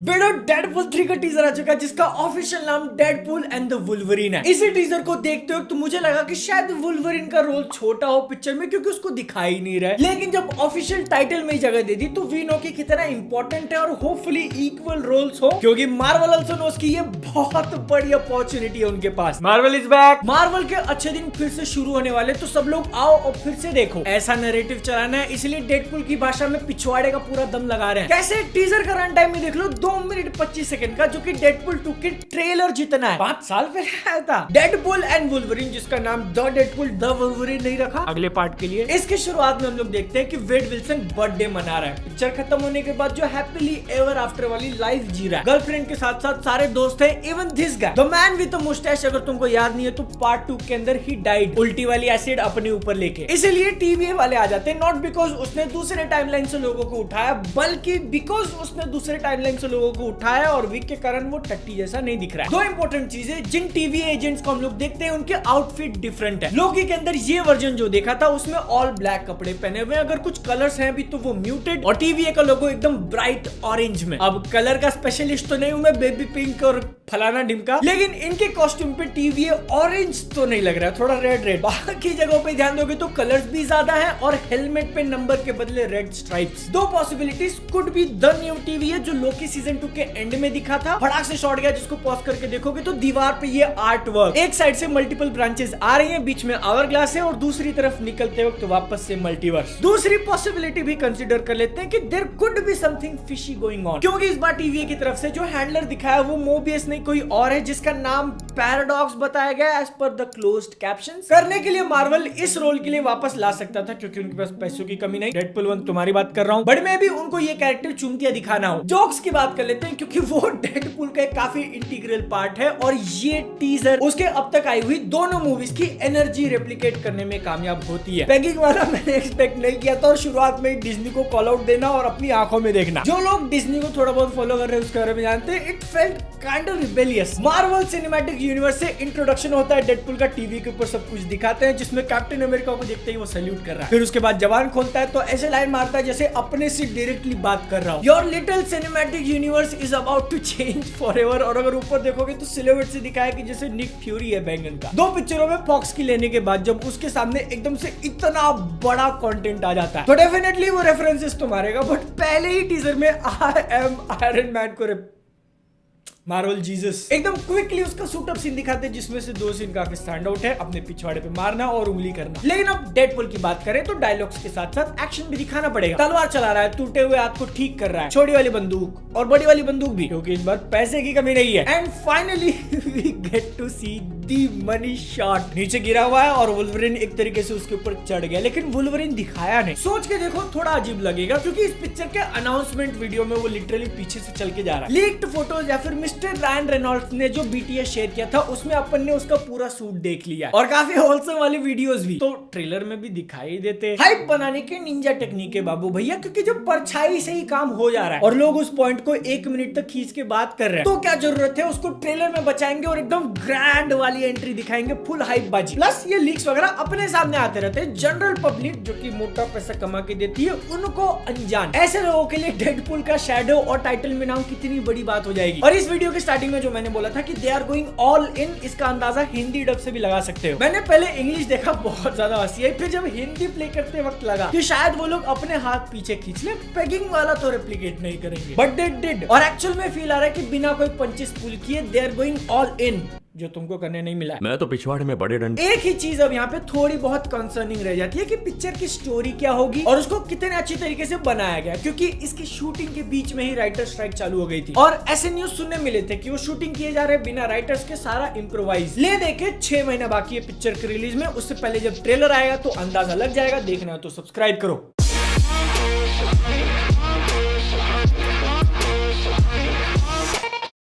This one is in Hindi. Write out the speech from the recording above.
बेडो डेडपूल 3 का टीजर आ चुका है जिसका ऑफिशियल नाम डेडपूल एंड द वुल्वरीन है। इसी टीजर को देखते वक्त तो मुझे लगा कि शायद वुल्वरीन का रोल छोटा हो पिक्चर में क्योंकि उसको दिखाई नहीं रहा है, लेकिन जब ऑफिशियल टाइटल में ही जगह दे दी तो वी नो कि कितना इंपॉर्टेंट है और होपफुली इक्वल रोल्स हो, क्योंकि मार्वल आल्सो नोस की ये बहुत बड़ी अपॉर्चुनिटी है उनके पास। Marvel is back. मार्वल के अच्छे दिन फिर से शुरू होने वाले, तो सब लोग आओ और फिर से देखो। ऐसा नैरेटिव चलाना है, इसलिए डेडपूल की भाषा में पिछवाड़े का पूरा दम लगा रहे हैं। कैसे टीजर का रन टाइम में देख लो 2 मिनट 25 सेकंड का, जो कि डेडपूल 2 के ट्रेलर जितना है। 5 साल पहले आया था डेडपूल एंड वुल्वरीन, जिसका नाम द डेडपूल द वुल्वरीन नहीं रखा अगले पार्ट के लिए। इसके शुरुआत में हम लोग देखते हैं कि वेड विल्सन बर्थडे मना रहा है। पिक्चर खत्म होने के बाद जो हैप्पीली एवर आफ्टर वाली लाइफ जी रहा है। गर्लफ्रेंड के साथ साथ सारे दोस्त है, even this guy the man with the moustache. अगर तुमको याद नहीं है तो पार्ट 2 के अंदर ही डाइड उल्टी वाली एसिड अपने ऊपर लेके। इसीलिए टीवीए वाले आ जाते हैं, नॉट बिकॉज उसने दूसरे टाइमलाइन से लोगों को उठाया, बल्कि बिकॉज उसने दूसरे टाइमलाइन से लोगों को उठाया और वीक के कारण वो टट्टी जैसा नहीं दिख रहा है। दो इंपॉर्टेंट चीजें, जिन टीवी एजेंट्स को हम लोग देखते हैं उनके आउटफिट डिफरेंट है। लोकी के अंदर ये वर्जन जो देखा था उसमें ऑल ब्लैक कपड़े पहने हुए, अगर कुछ कलर्स हैं भी तो वो म्यूटेड, और टीवीए का लोगो एकदम ब्राइट ऑरेंज में। अब कलर का स्पेशलिस्ट तो नहीं हूं मैं, बेबी पिंक और फलाना ढिमका, लेकिन इनके कॉस्ट्यूम पे टीवीए ऑरेंज तो नहीं लग रहा है, थोड़ा रेड रेड। बाकी जगहों पे ध्यान दोगे तो कलर्स भी ज्यादा है और हेलमेट पे नंबर के बदले रेड स्ट्राइप्स। दो possibilities could be the new TVA जो लोकी सीजन 2 के एंड में दिखा था, फटाक से शॉट गया, जिसको पॉज करके देखोगे तो दीवार पे ये आर्ट वर्क, एक साइड से मल्टीपल ब्रांचेस आ रही हैं, बीच में आवर ग्लास है और दूसरी तरफ निकलते वक्त वापस से मल्टीवर्स। दूसरी पॉसिबिलिटी भी कंसीडर कर लेते हैं कि there could be something fishy going on, क्योंकि इस बार टीवीए की तरफ से जो हैंडलर दिखाया वो मोबियस नहीं कोई और है, जिसका नाम पैराडॉक्स बताया गया as per the closed captions. करने के लिए मार्वल इस रोल के लिए वापस ला सकता था क्योंकि उनके पास पैसों की कमी नहीं। डेडपूल 1 तुम्हारी बात कर रहा हूं, बट में भी उनको ये कैरेक्टर चुमतिया दिखाना हो। जोक्स की बात कर लेते हैं क्योंकि वो डेडपूल का काफी इंटीग्रल पार्ट है और ये टीजर उसके अब तक आई हुई दोनों मूवीज की एनर्जी रेप्लिकेट करने में कामयाब होती है। पैगिंग वाला मैंने एक्सपेक्ट नहीं किया था और शुरुआत में डिज्नी को कॉल आउट देना और अपनी आंखों में देखना। जो लोग डिज्नी को थोड़ा बहुत फॉलो कर रहे हैं उसके बारे में जानते हैं, it felt kind of rebellious. Marvel cinematic universe से इंट्रोडक्शन होता है डेडपूल का, टीवी के ऊपर सब कुछ दिखाते हैं, जिसमें कैप्टन अमेरिका को देखते ही वो सैल्यूट कर रहा है। फिर उसके बाद जवान खोलता है तो ऐसे लाइन मारता है जैसे अपने से डायरेक्टली बात कर रहा हूं। Your little cinematic universe is about to change forever. और अगर ऊपर देखोगे तो सिलेबट से दिखाया कि जैसे निक फ्यूरी है बैंगन का। दो पिक्चरों में फॉक्स की लेने के बाद जब उसके सामने एकदम से इतना बड़ा कंटेंट आ जाता है तो डेफिनेटली वो रेफरेंसेस तो मारेगा, बट पहले ही टीजर में आई एम आयरन मैन को मार्वल जीसस एकदम क्विकली उसका सूट अप सीन दिखाते हैं, जिसमें से 2 सीन काफी स्टैंड आउट है, अपने पिछवाड़े पे मारना और उंगली करना। लेकिन अब डेडपूल की बात करें तो डायलॉग्स के साथ साथ एक्शन भी दिखाना पड़ेगा। तलवार चला रहा है, टूटे हुए हाथ को ठीक कर रहा है, छोटी वाली बंदूक और बड़ी वाली बंदूक भी, क्योंकि इस बार पैसे की कमी नहीं है। And finally we get to see the money shot. नीचे गिरा हुआ है और वुल्वरीन एक तरीके से उसके ऊपर चढ़ गया, लेकिन वुल्वरीन दिखाया नहीं। सोच के देखो थोड़ा अजीब लगेगा क्योंकि इस पिक्चर के अनाउंसमेंट वीडियो में वो लिटरली पीछे से चल के जा रहा है। लीक्ड फोटोज या फिर मिस्टर रायन रेनॉल्ड्स ने जो बीटीएस शेयर किया था उसमें अपन ने उसका पूरा सूट देख लिया और काफी होलसम वाली वीडियोस भी तो ट्रेलर में भी दिखाई देते। हाइप बनाने के निंजा टेक्निक है बाबू भैया, क्योंकि जब परछाई से ही काम हो जा रहा है और लोग उस पॉइंट को 1 मिनट तक खींच के बात कर रहे हैं, तो क्या जरूरत है उसको ट्रेलर में बचाएंगे और एकदम ग्रैंड वाली एंट्री दिखाएंगे, फुल हाइप बाजी। प्लस ये लीक्स वगैरह अपने सामने आते रहते हैं, जनरल पब्लिक जो कि मोटा पैसा कमा के देती है उनको अनजान। ऐसे लोगों के लिए डेडपूल का शैडो और टाइटल में नाम कितनी बड़ी बात हो जाएगी। और इस वीडियो के स्टार्टिंग में जो मैंने बोला था कि they are going all in, इसका अंदाजा हिंदी डब से भी लगा सकते हो। मैंने पहले इंग्लिश देखा, बहुत ज्यादा हंसी आई, फिर जब हिंदी प्ले करते वक्त लगा कि शायद वो लोग अपने हाथ पीछे खींच ले, पेगिंग वाला तो रेप्लिकेट नहीं करेंगे, बट दे डिड। और एक्चुअल में फील आ रहा है कि बिना कोई पंचेस पुल किए they are going all in, जो तुमको करने नहीं मिला। मैं तो पिछवाड़े में बड़े डंडे। एक ही चीज अब यहाँ पे थोड़ी बहुत कंसर्निंग रह जाती है कि पिक्चर की स्टोरी क्या होगी और उसको कितने अच्छी तरीके से बनाया गया, क्योंकि इसकी शूटिंग के बीच में ही राइटर स्ट्राइक चालू हो गई थी और ऐसे न्यूज सुनने मिले थे कि वो शूटिंग किए जा रहे बिना राइटर्स के, सारा इम्प्रोवाइज। ले देखे 6 महीना बाकी है पिक्चर के रिलीज में, उससे पहले जब ट्रेलर आएगा तो अंदाजा लग जाएगा। देखना है तो सब्सक्राइब करो।